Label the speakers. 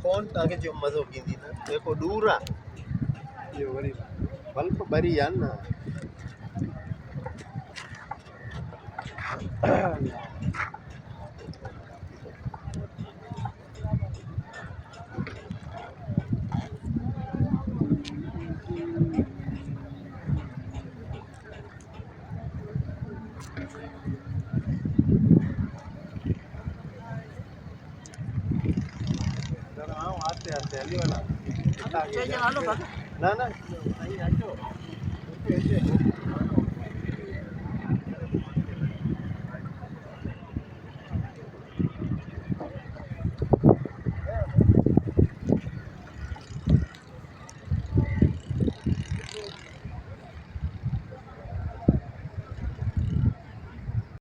Speaker 1: कौन ताके जो मज़ो कींदी ना देखो दूर आ ये वरी बल्ब बरी यार ना आते आते अली वाला ना ना